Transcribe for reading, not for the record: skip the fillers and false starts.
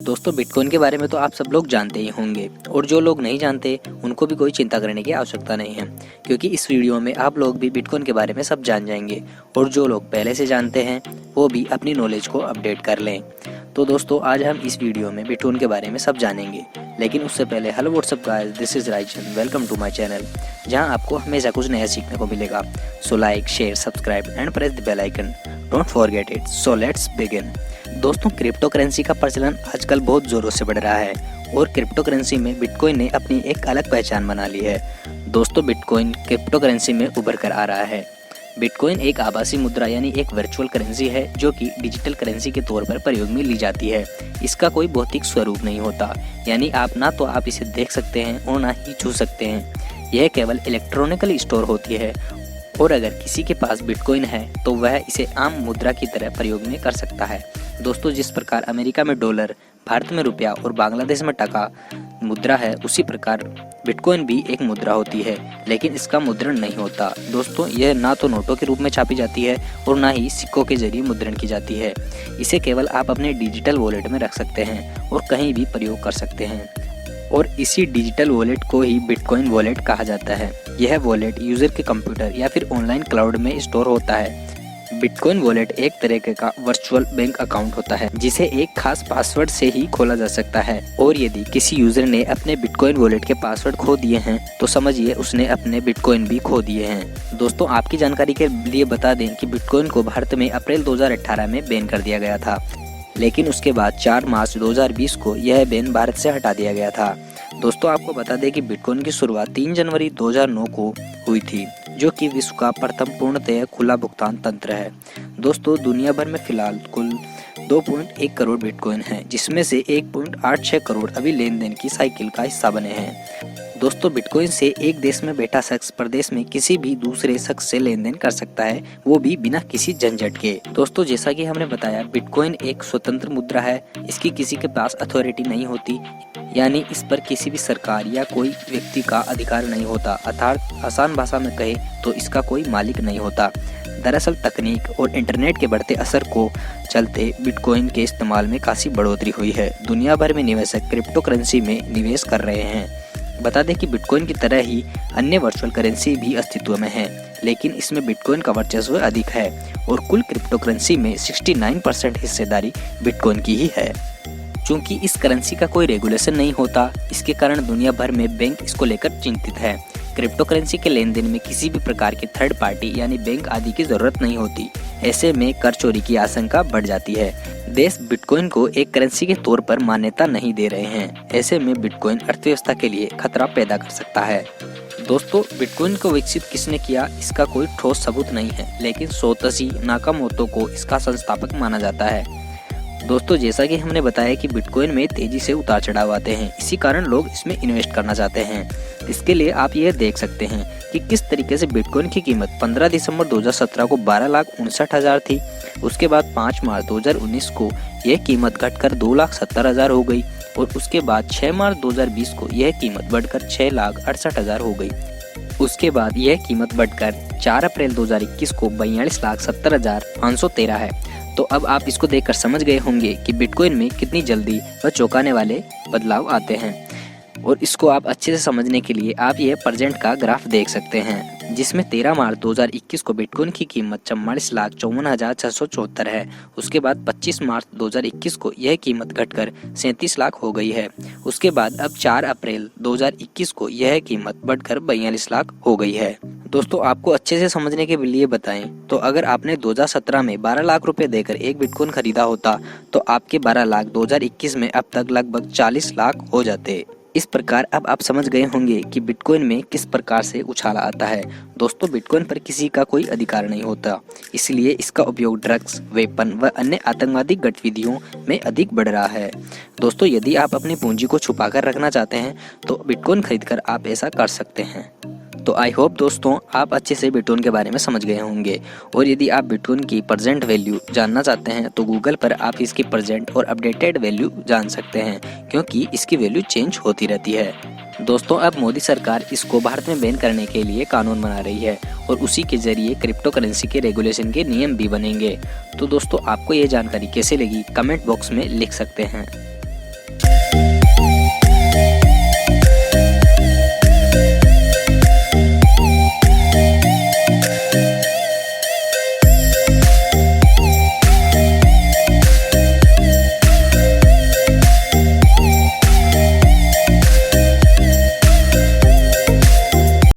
दोस्तों बिटकॉइन के बारे में तो आप सब लोग जानते ही होंगे और जो लोग नहीं जानते उनको भी कोई चिंता करने की आवश्यकता नहीं है, क्योंकि इस वीडियो में आप लोग भी बिटकॉइन के बारे में सब जान जाएंगे और जो लोग पहले से जानते हैं वो भी अपनी नॉलेज को अपडेट कर लें। तो दोस्तों आज हम इस वीडियो में बिटकॉइन के बारे में सब जानेंगे, लेकिन उससे पहले hello what's up guys, this is Raichan, welcome to my channel, जहां आपको हमेशा कुछ नया सीखने को मिलेगा। So like, share, subscribe and press the bell icon, don't forget it. So let's begin. दोस्तों क्रिप्टो करेंसी का प्रचलन आजकल बहुत जोरों से बढ़ रहा है और क्रिप्टो करेंसी में बिटकॉइन ने अपनी एक अलग पहचान बना ली है। दोस्तों बिटकॉइन क्रिप्टो करेंसी में उभर कर आ रहा है। बिटकॉइन एक आभासी मुद्रा यानी एक वर्चुअल करेंसी है जो कि डिजिटल करेंसी के तौर पर प्रयोग में ली जाती है। इसका कोई भौतिक स्वरूप नहीं होता, यानी आप इसे देख सकते हैं और ना ही छू सकते हैं। यह केवल इलेक्ट्रॉनिकली स्टोर होती है और अगर किसी के पास बिटकॉइन है तो वह इसे आम मुद्रा की तरह प्रयोग में कर सकता है। दोस्तों जिस प्रकार अमेरिका में डॉलर, भारत में रुपया और बांग्लादेश में टका मुद्रा है, उसी प्रकार बिटकॉइन भी एक मुद्रा होती है, लेकिन इसका मुद्रण नहीं होता। दोस्तों यह ना तो नोटों के रूप में छापी जाती है और ना ही सिक्कों के जरिए मुद्रण की जाती है। इसे केवल आप अपने डिजिटल वॉलेट में रख सकते हैं और कहीं भी प्रयोग कर सकते हैं और इसी डिजिटल वॉलेट को ही बिटकॉइन वॉलेट कहा जाता है। यह वॉलेट यूजर के कंप्यूटर या फिर ऑनलाइन क्लाउड में स्टोर होता है। बिटकॉइन वॉलेट एक तरह का वर्चुअल बैंक अकाउंट होता है जिसे एक खास पासवर्ड से ही खोला जा सकता है, और यदि किसी यूजर ने अपने बिटकॉइन वॉलेट के पासवर्ड खो दिए हैं तो समझिए उसने अपने बिटकॉइन भी खो दिए हैं। दोस्तों आपकी जानकारी के लिए बता दें कि बिटकॉइन को भारत में अप्रैल 2018 में बैन कर दिया गया था, लेकिन उसके बाद 4 मार्च 2020 को यह बैन भारत से हटा दिया गया था। दोस्तों आपको बता दें कि बिटकॉइन की शुरुआत 3 जनवरी 2009 को हुई थी, जो कि विश्व का प्रथम पूर्णतः खुला भुगतान तंत्र है। दोस्तों दुनिया भर में फिलहाल कुल 2.1 करोड़ बिटकॉइन है, जिसमें से 1.86 करोड़ अभी लेन देन की साइकिल का हिस्सा बने हैं। दोस्तों बिटकॉइन से एक देश में बैठा शख्स प्रदेश में किसी भी दूसरे शख्स से लेन देन कर सकता है, वो भी बिना किसी झंझट के। दोस्तों जैसा कि हमने बताया बिटकॉइन एक स्वतंत्र मुद्रा है, इसकी किसी के पास अथॉरिटी नहीं होती, यानी इस पर किसी भी सरकार या कोई व्यक्ति का अधिकार नहीं होता, अर्थात आसान भाषा में कहे तो इसका कोई मालिक नहीं होता। दरअसल तकनीक और इंटरनेट के बढ़ते असर को चलते बिटकॉइन के इस्तेमाल में काफी बढ़ोतरी हुई है। दुनिया भर में निवेशक क्रिप्टो करेंसी में निवेश कर रहे हैं। बता दें कि बिटकॉइन की तरह ही अन्य वर्चुअल करेंसी भी अस्तित्व में है, लेकिन इसमें बिटकॉइन का वर्चस्व अधिक है और कुल क्रिप्टो करेंसी में 69% हिस्सेदारी बिटकॉइन की ही है। चूंकि इस करेंसी का कोई रेगुलेशन नहीं होता, इसके कारण दुनिया भर में बैंक इसको लेकर चिंतित है। क्रिप्टो करेंसी के लेन देन में किसी भी प्रकार की थर्ड पार्टी यानी बैंक आदि की जरूरत नहीं होती। ऐसे में कर चोरी की आशंका बढ़ जाती है। देश बिटकॉइन को एक करेंसी के तौर पर मान्यता नहीं दे रहे हैं। ऐसे में बिटकॉइन अर्थव्यवस्था के लिए खतरा पैदा कर सकता है। दोस्तों बिटकॉइन को विकसित किसने किया इसका कोई ठोस सबूत नहीं है, लेकिन सोतोशी नाकामोतो को इसका संस्थापक माना जाता है। दोस्तों जैसा कि हमने बताया कि बिटकॉइन में तेजी से उतार चढ़ाव आते हैं, इसी कारण लोग इसमें इन्वेस्ट करना चाहते हैं। इसके लिए आप यह देख सकते हैं कि किस तरीके से बिटकॉइन की कीमत 15 दिसंबर 2017 को 12,59,000 थी। उसके बाद 5 मार्च 2019 को यह कीमत घटकर 2,70,000 हो गई और उसके बाद 6 मार्च 2020 को यह कीमत बढ़कर 6,68,000 हो गई। उसके बाद यह कीमत बढ़कर 4 अप्रैल 2021 को 42,70,513 है। तो अब आप इसको देखकर समझ गए होंगे कि बिटकॉइन में कितनी जल्दी व चौंकाने वाले बदलाव आते हैं, और इसको आप अच्छे से समझने के लिए आप ये प्रेजेंट का ग्राफ देख सकते हैं, जिसमें 13 मार्च 2021 को बिटकॉइन की कीमत 44,54,674 है। उसके बाद 25 मार्च 2021 को यह कीमत घटकर 37 लाख हो गई है। उसके बाद अब 4 अप्रैल 2021 को यह कीमत बढ़कर 42 लाख हो गई है। दोस्तों आपको अच्छे से समझने के लिए बताएं तो अगर आपने 2017 में 12 लाख रुपए देकर एक बिटकॉइन खरीदा होता तो आपके 12 लाख 2021 में अब तक लगभग 40 लाख हो जाते। इस प्रकार अब आप समझ गए होंगे कि बिटकॉइन में किस प्रकार से उछाला आता है। दोस्तों बिटकॉइन पर किसी का कोई अधिकार नहीं होता, इसलिए इसका उपयोग ड्रग्स, वेपन व अन्य आतंकवादी गतिविधियों में अधिक बढ़ रहा है। दोस्तों यदि आप अपनी पूंजी को छुपा कर रखना चाहते हैं तो बिटकॉइन खरीदकर आप ऐसा कर सकते हैं। तो आई होप दोस्तों आप अच्छे से बिटकॉइन के बारे में समझ गए होंगे, और यदि आप बिटकॉइन की प्रेजेंट वैल्यू जानना चाहते हैं तो गूगल पर आप इसकी प्रेजेंट और अपडेटेड वैल्यू जान सकते हैं, क्योंकि इसकी वैल्यू चेंज होती रहती है। दोस्तों अब मोदी सरकार इसको भारत में बैन करने के लिए कानून बना रही है और उसी के जरिए क्रिप्टो करेंसी के रेगुलेशन के नियम भी बनेंगे। तो दोस्तों आपको ये जानकारी कैसे लगी कमेंट बॉक्स में लिख सकते हैं।